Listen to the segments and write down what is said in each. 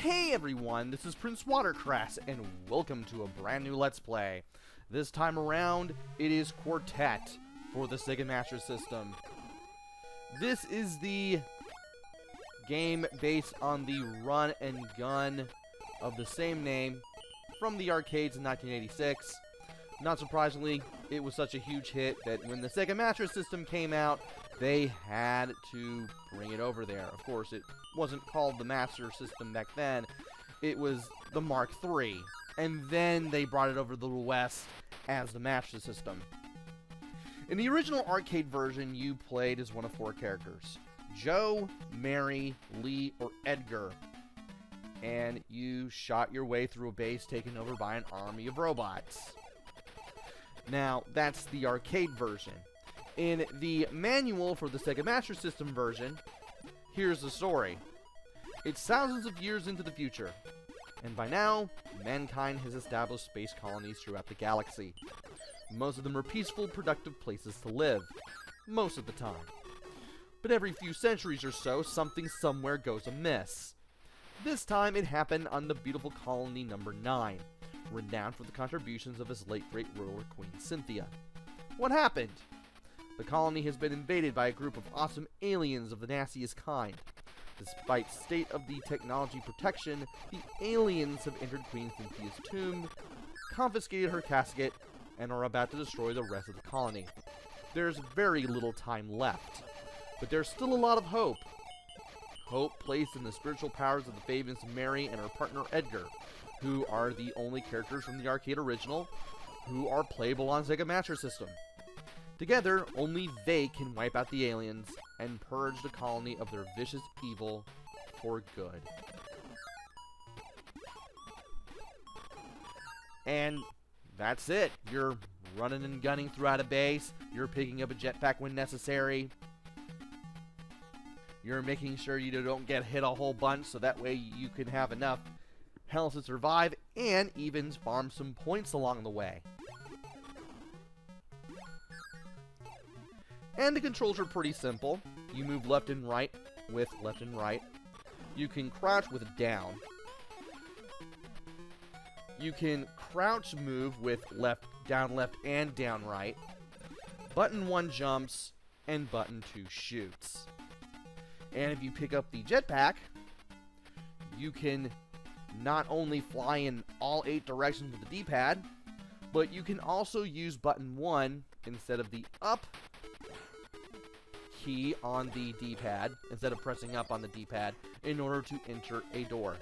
Hey everyone, this is PrinceWatercress, and welcome to a brand new Let's Play. This time around, it is Quartet for the Sega Master System. This is the game based on the run and gun of the same name from the arcades in 1986. Not surprisingly, it was such a huge hit that when the Sega Master System came out, they had to bring it over there. Of course, it wasn't called the Master System back then. It was the Mark III. And then they brought it over to the West as the Master System. In the original arcade version, you played as one of four characters: Joe, Mary, Lee, or Edgar. And you shot your way through a base taken over by an army of robots. Now, that's the arcade version. In the manual for the Sega Master System version, here's the story. It's thousands of years into the future, and by now, mankind has established space colonies throughout the galaxy. Most of them are peaceful, productive places to live, most of the time. But every few centuries or so, something somewhere goes amiss. This time, it happened on the beautiful colony number 9, renowned for the contributions of his late great ruler, Queen Cynthia. What happened? The colony has been invaded by a group of awesome aliens of the nastiest kind. Despite state-of-the technology protection, the aliens have entered Queen Cynthia's tomb, confiscated her casket, and are about to destroy the rest of the colony. There's very little time left, but there's still a lot of hope. Hope placed in the spiritual powers of the famous Mary and her partner Edgar, who are the only characters from the arcade original who are playable on Sega Master System. Together, only they can wipe out the aliens and purge the colony of their vicious evil for good. And that's it. You're running and gunning throughout a base. You're picking up a jetpack when necessary. You're making sure you don't get hit a whole bunch, so that way you can have enough health to survive and even farm some points along the way. And the controls are pretty simple. You move left and right with left and right. You can crouch with down. You can crouch move with left, and down right. Button 1 jumps, and button 2 shoots. And if you pick up the jetpack, you can not only fly in all 8 directions with the D-pad, but you can also use button 1 instead of the up key on the D-pad, instead of pressing up on the D-pad, in order to enter a door.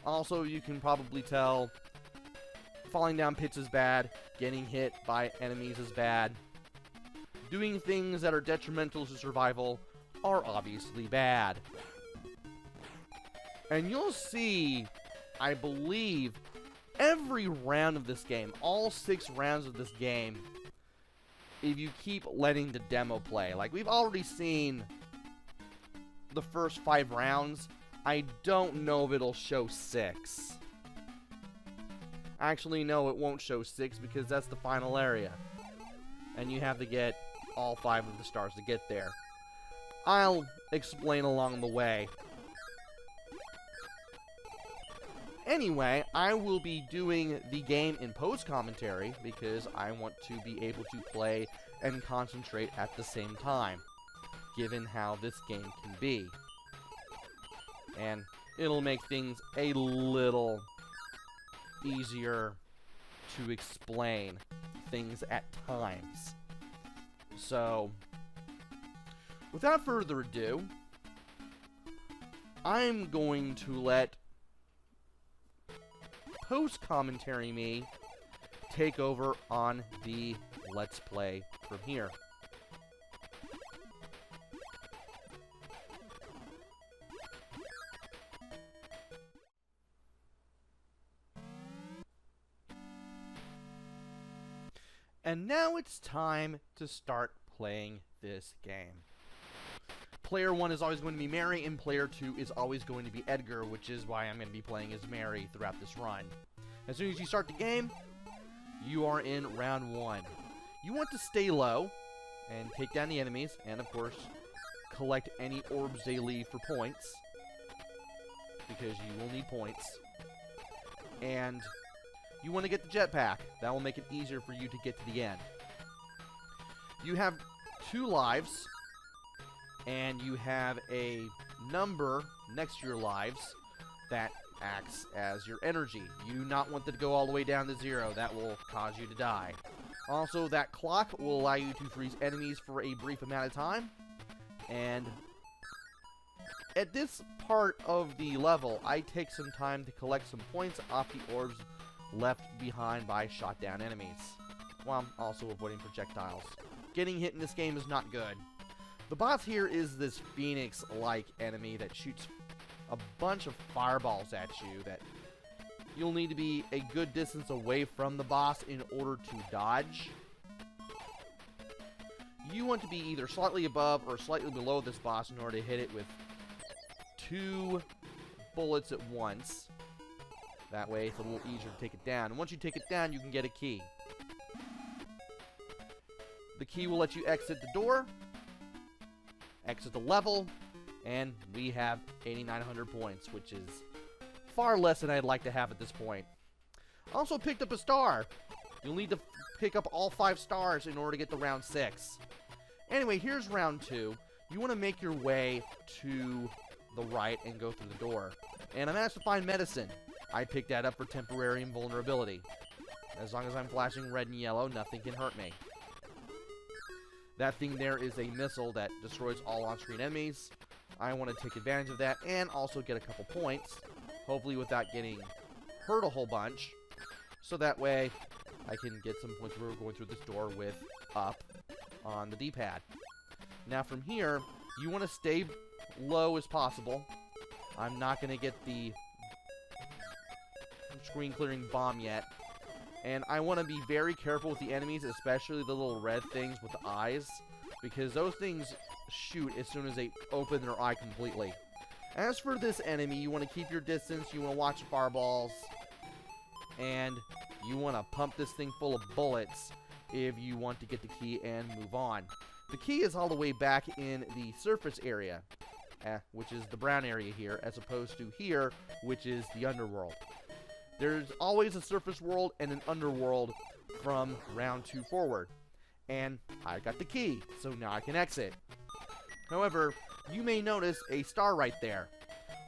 Also, you can probably tell falling down pits is bad, getting hit by enemies is bad, doing things that are detrimental to survival are obviously bad. And you'll see, I believe, every round of this game, all 6 rounds of this game, if you keep letting the demo play. Like, we've already seen the first 5 rounds. I don't know if it'll show 6. Actually, no, it won't show 6 because that's the final area. And you have to get all 5 of the stars to get there. I'll explain along the way. Anyway, I will be doing the game in post-commentary because I want to be able to play and concentrate at the same time, given how this game can be. And it'll make things a little easier to explain things at times. So, without further ado, I'm going to let post-commentary me take over on the Let's Play from here. And now it's time to start playing this game. Player 1 is always going to be Mary, and Player 2 is always going to be Edgar, which is why I'm going to be playing as Mary throughout this run. As soon as you start the game, you are in round 1. You want to stay low and take down the enemies, and of course, collect any orbs they leave for points. because you will need points. And you want to get the jetpack. That will make it easier for you to get to the end. You have 2 lives, and you have a number next to your lives that acts as your energy. You do not want it to go all the way down to 0. That will cause you to die. Also, that clock will allow you to freeze enemies for a brief amount of time. And at this part of the level, I take some time to collect some points off the orbs left behind by shot down enemies, while also avoiding projectiles. Getting hit in this game is not good. The boss here is this phoenix-like enemy that shoots a bunch of fireballs at you that you'll need to be a good distance away from the boss in order to dodge. You want to be either slightly above or slightly below this boss in order to hit it with 2 bullets at once. That way it's a little easier to take it down. And once you take it down, you can get a key. The key will let you exit the door, exit the level, and we have 8,900 points, which is far less than I'd like to have at this point. Also picked up a star. You'll need to pick up all 5 stars in order to get to round 6. Anyway, here's round 2. You want to make your way to the right and go through the door. And I managed to find medicine. I picked that up for temporary invulnerability. As long as I'm flashing red and yellow, nothing can hurt me. That thing there is a missile that destroys all on-screen enemies. I want to take advantage of that and also get a couple points, hopefully without getting hurt a whole bunch, so that way I can get some points where we're going through this door with up on the D-pad. Now from here, you want to stay low as possible. I'm not going to get the screen clearing bomb yet. And I want to be very careful with the enemies, especially the little red things with the eyes, because those things shoot as soon as they open their eye completely. As for this enemy, you want to keep your distance, you want to watch the fireballs, and you want to pump this thing full of bullets if you want to get the key and move on. The key is all the way back in the surface area, which is the brown area here, as opposed to here, which is the underworld. There's always a surface world and an underworld from round 2 forward. And I got the key, so now I can exit. However, you may notice a star right there.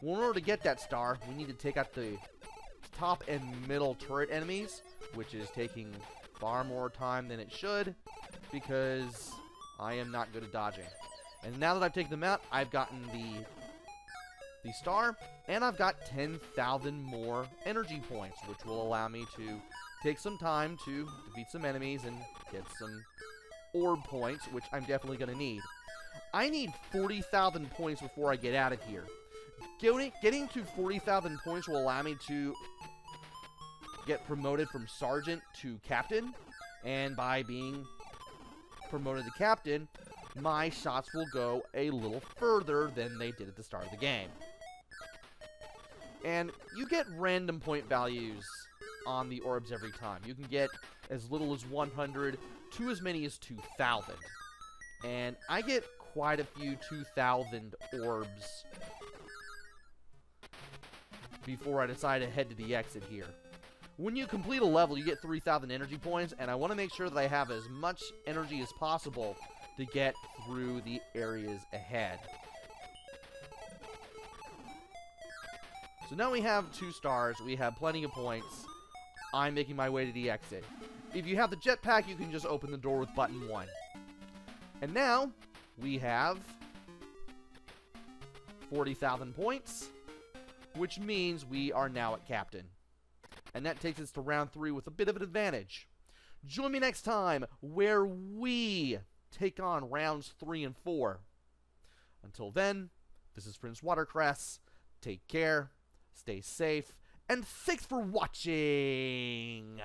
Well, in order to get that star, we need to take out the top and middle turret enemies, which is taking far more time than it should, because I am not good at dodging. And now that I've taken them out, I've gotten the star, and I've got 10,000 more energy points, which will allow me to take some time to defeat some enemies and get some orb points, which I'm definitely going to need. I need 40,000 points before I get out of here. Getting to 40,000 points will allow me to get promoted from sergeant to captain, and by being promoted to captain, my shots will go a little further than they did at the start of the game. And you get random point values on the orbs every time. You can get as little as 100 to as many as 2,000. And I get quite a few 2,000 orbs before I decide to head to the exit here. When you complete a level, you get 3,000 energy points, and I want to make sure that I have as much energy as possible to get through the areas ahead. So now we have 2 stars, we have plenty of points. I'm making my way to the exit. If you have the jetpack, you can just open the door with button 1. And now, we have 40,000 points, which means we are now at captain. And that takes us to round 3 with a bit of an advantage. Join me next time, where we take on rounds 3 and 4. Until then, this is PrinceWatercress. Take care, stay safe, and thanks for watching!